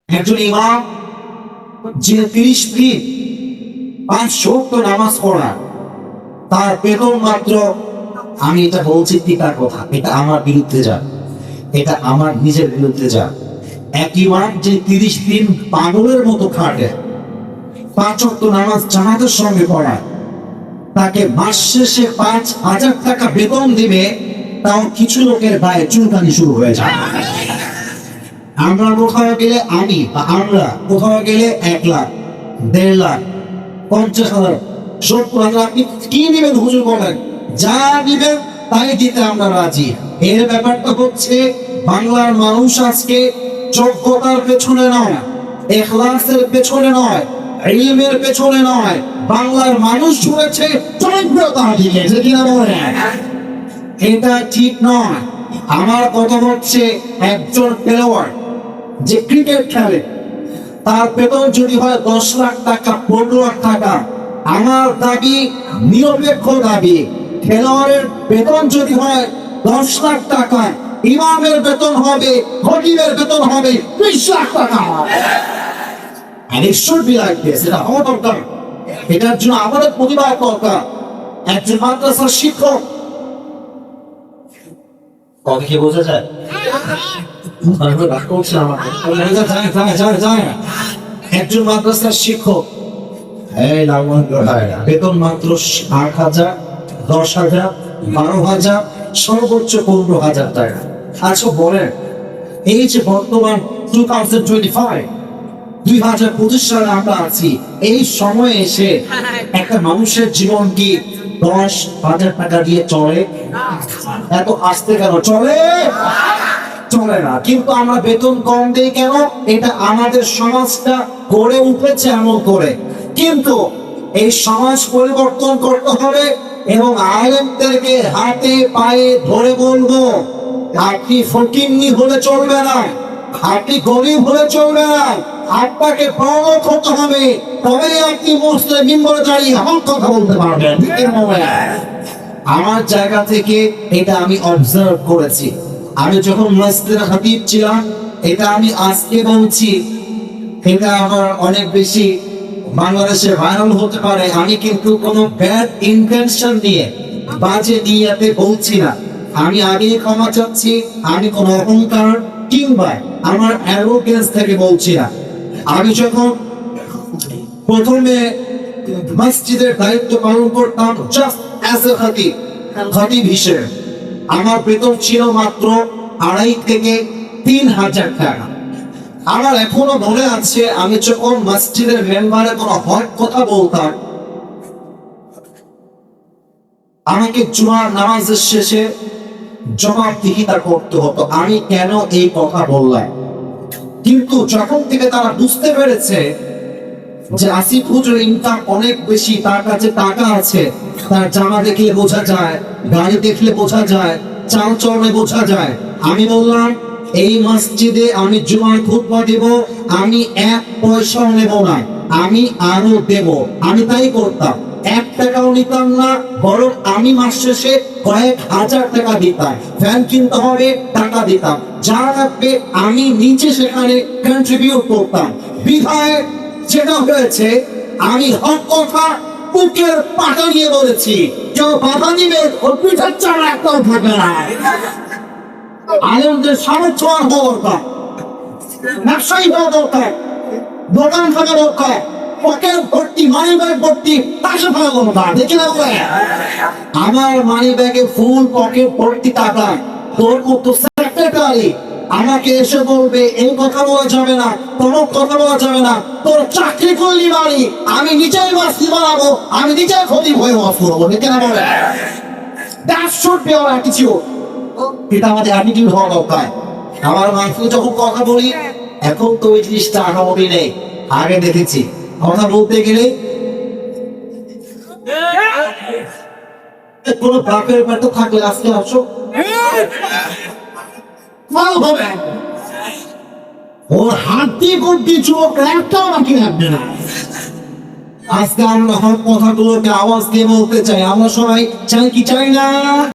একজন ইমাম যে 30 ফিট 5 ওয়াক্ত নামাজ পড়া, তার বেতন মাত্র, আমি এটা বলছি পিতার কথা, এটা আমার বিরুদ্ধে যা, এটা আমার নিজের বিরুদ্ধে যা। এক ইমাম যে 30 দিন পাগলের মতো খাটে, 5 ওয়াক্ত নামাজ জামাতের সঙ্গে পড়ায়, তাকে মাস শেষে 5,000 টাকা বেতন দিবে, তাও কিছু লোকের গায়ে চুলকানি শুরু হয়ে যায়। আমরা কোথাও গেলে, আমরা কোথাও গেলে 1 লাখ, 1.5 লাখ, 50,000, 70,000, আপনি কি নেবেন হুজুর বলেন, যা নিবেন তাই দিতে আমরা রাজি। এর ব্যাপারটা হচ্ছে, বাংলার মানুষ আজকে যোগ্যতার পেছনে নয়, ইখলাসের পেছনে নয়, ইলমের পেছনে নয়, বাংলার মানুষ ঝুলেছে জনপ্রিয়তার দিকে, যে কিনা বলেন এটা ঠিক নয়। আমার কথা হচ্ছে, একজন খেলোয়াড় যে ক্রিকেট খেলে, তার বেতন যদি হয় 10 লাখ টাকা, 15 লাখ টাকা, আমার দাবি, নিরপেক্ষ দাবি, খেলোয়াড়ের বেতন যদি হয় 10 লাখ টাকা, ইমামের বেতন হবে, খতিবের বেতন হবে 20 লাখ টাকা। And it should be like this. এটা হওয়া দরকার। এটার জন্য আমাদের প্রতিবাদ দরকার। একজন মাদ্রাসার শিক্ষক, কথা কি বোঝা যায়? একজন মাদ্রাসার শিক্ষক বেতন মাত্র 8,000, 10,000, 12,000, সর্বোচ্চ 15,000 টাকা। আচ্ছা বলেন, এই যে বর্তমান 2025 সালে আমরা আছি, এই সময়ে এসে একটা মানুষের জীবন কি 10,000 টাকা দিয়ে চলে? এত আস্তে কেন চলে? চলে না। কিন্তু আমরা বেতন কম দেই কেন? এটা আমাদের সমাজটা গড়ে উঠেছে এমন করে। কিন্তু এই সমাজ পরিবর্তন করতে হবে এবং আলেমদেরকে হাতে পায়ে ধরে বলবো, আপনি ফকিন্নি হলে চলবে না, আপনি গরিব হলে চলবে না, আপনাকে প্রগত হতে হবে, তবে আপনি মুসলিম মিম্বরে দাঁড়িয়ে হক কথা বলতে পারবেন। আমার জায়গা থেকে এটা আমি অবজার্ভ করেছি। আমি যখন মসজিদের খতিব ছিলাম, এটা আমি আজকে বলছি, এটা আমার অনেক বেশি বাংলাদেশে ভাইরাল হতে পারে। আমি কিন্তু কোনো ব্যাড ইন্টেনশন দিয়ে, বাজে নিয়াতে বলছি না। আমি আগে ক্ষমা চাচ্ছি, আমি কোনো অহংকার কিংবা আমার অ্যারোগেন্স থেকে বলছি না। আমি যখন প্রথমে মসজিদের দায়িত্ব পালন করতাম, জাস্ট অ্যাজ এ খতিব হিসেবে, আমার বেতন ছিল মাত্র 2,500 থেকে 3,000 টাকা। আমার এখনো মনে আছে, আমি যখন মসজিদের মেম্বারে কোনো হক কথা বলতাম, আমাকে জুমার নামাজের শেষে জবাবদিহিতা করতে হতো, আমি কেন এই কথা বললাম। কিন্তু যখন থেকে তারা বুঝতে পেরেছে যে আসিফ হুজুর ইনকাম অনেক বেশি, তার কাছে টাকা আছে, তার জামা দেখলে বোঝা যায়, গাড়ি দেখলে বোঝা যায়, চাল চলনে বোঝা যায়, আমি বললাম, এই মসজিদে আমি জুমার খুতবা দেব, আমি 1 পয়সাও নেব না, আমি আরো দেব। আমি তাই করতাম, 1 টাকাও নিতাম না, বরং আমি মাস শেষে কয়েক হাজার টাকা দিতাম। ফ্যান কিনতে হবে, টাকা দিতাম, যা লাগবে আমি নিচে সেখানে কন্ট্রিবিউট করতাম। বিধায় যেটা হয়েছে, আমি হক কথা বুকের পাটা নিয়ে বলেছি, কেউ বাধা দিবে ওর পিঠার চারা একটাও থাকবে না। আলেমদের সামর্থ্য হওয়া দরকার, ব্যবসায়ী হওয়া দরকার, দোকান থাকা দরকার, পকেট ভর্তি, মানি ব্যাগ ভর্তি টাকা থাকা দরকার। দেখে না বলে, আমার মানি ব্যাগে ফুল পকেট ভর্তি টাকা, তোর মতো সেক্রেটারি আমাকে এসে বলবে এই কথা বলা যাবে না, তোর কথা বলা যাবে না, তোর চাকরি করলি বাড়ি, আমি নিজেই মাস্তি বানাবো, আমি নিজেই খতিব হয়ে ওয়াজ করবো। দেখে না বলে, that should be hour attitude. এটা আমাদের অ্যাটিটিউড হওয়া দরকার। আমার মাহফিলে যখন কথা বলি, এখন তো ওই জিনিসটা আহামরি নেই, আগে দেখেছি কথা বলতে গেলে কোনো বাপের ব্যাপারটা থাকলে আজকে আসো হবে, ওর হাতি বুদ্ধি চোখ একটাও বাকি রাখবে না। আজকে আমরা হক কথাগুলোকে আওয়াজ দিয়ে বলতে চাই, আমরা সবাই চাই কি চাই না?